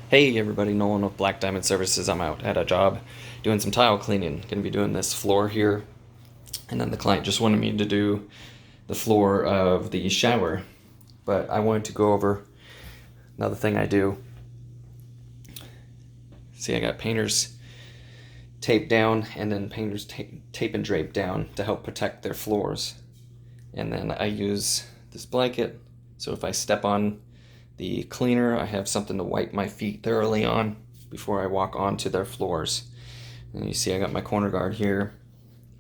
Hey everybody, Nolan with Black Diamond Services. I'm out at a job doing some tile cleaning. Gonna be doing this floor here. And then the client just wanted me to do the floor of the shower. But I wanted to go over another thing I do. See, I got painters tape down and then painters tape and drape down to help protect their floors. And then I use this blanket, so if I step on the cleaner, I have something to wipe my feet thoroughly on before I walk onto their floors. And you see I got my corner guard here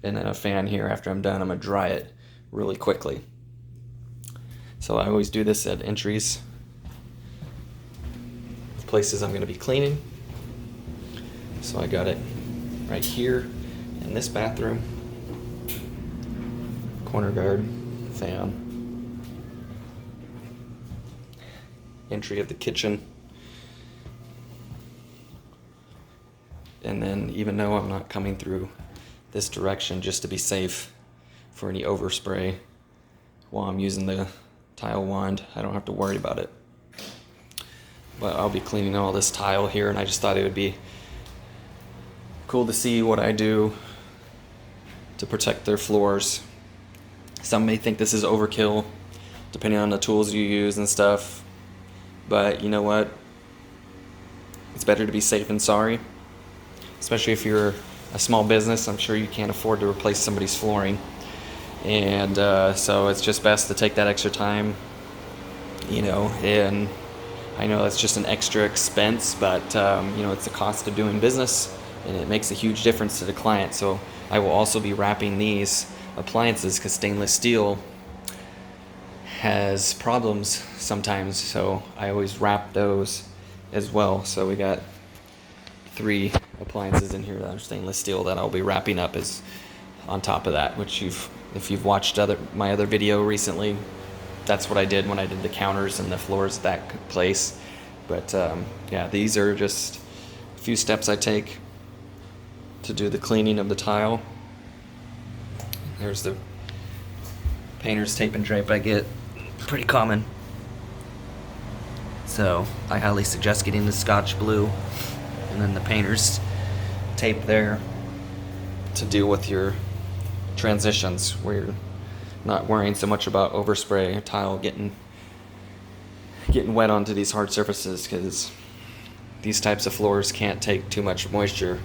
and then a fan here. After I'm done, I'm gonna dry it really quickly. So I always do this at entries, places I'm gonna be cleaning. So I got it right here in this bathroom, corner guard, fan, entry of the kitchen. And then even though I'm not coming through this direction, just to be safe for any overspray while I'm using the tile wand, I don't have to worry about it. But I'll be cleaning all this tile here, and I just thought it would be cool to see what I do to protect their floors. Some may think this is overkill depending on the tools you use and stuff, but you know what? It's better to be safe than sorry, especially if you're a small business. I'm sure you can't afford to replace somebody's flooring, and so it's just best to take that extra time, and I know that's just an extra expense, but it's the cost of doing business, and it makes a huge difference to the client. So I will also be wrapping these appliances because stainless steel has problems sometimes, so I always wrap those as well. So we got 3 appliances in here that are stainless steel that I'll be wrapping up as on top of that, which if you've watched my other video recently, that's what I did when I did the counters and the floors at that place. But yeah, these are just a few steps I take to do the cleaning of the tile. There's the painter's tape and drape I get. Pretty common. So I highly suggest getting the Scotch Blue and then the painter's tape there to deal with your transitions where you're not worrying so much about overspray or tile getting wet onto these hard surfaces, because these types of floors can't take too much moisture,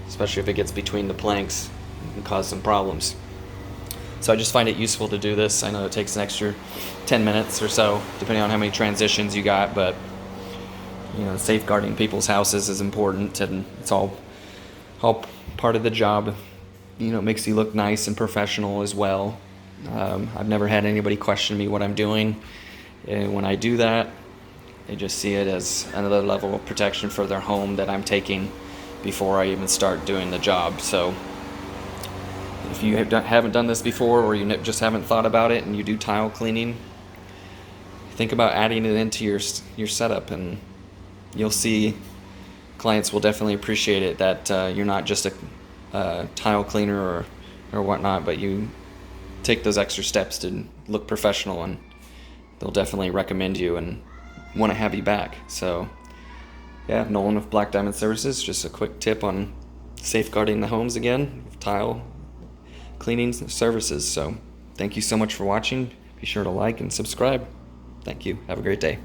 especially if it gets between the planks and cause some problems. So I just find it useful to do this. I know it takes an extra 10 minutes or so, depending on how many transitions you got, but safeguarding people's houses is important, and it's all part of the job. It makes you look nice and professional as well. I've never had anybody question me what I'm doing, and when I do that, they just see it as another level of protection for their home that I'm taking before I even start doing the job. So if you haven't done this before, or you just haven't thought about it and you do tile cleaning, think about adding it into your setup, and you'll see clients will definitely appreciate it, that you're not just a tile cleaner or whatnot, but you take those extra steps to look professional, and they'll definitely recommend you and want to have you back. So yeah, Nolan with Black Diamond Services, just a quick tip on safeguarding the homes again, tile cleaning services. So thank you so much for watching. Be sure to like and subscribe. Thank you. Have a great day.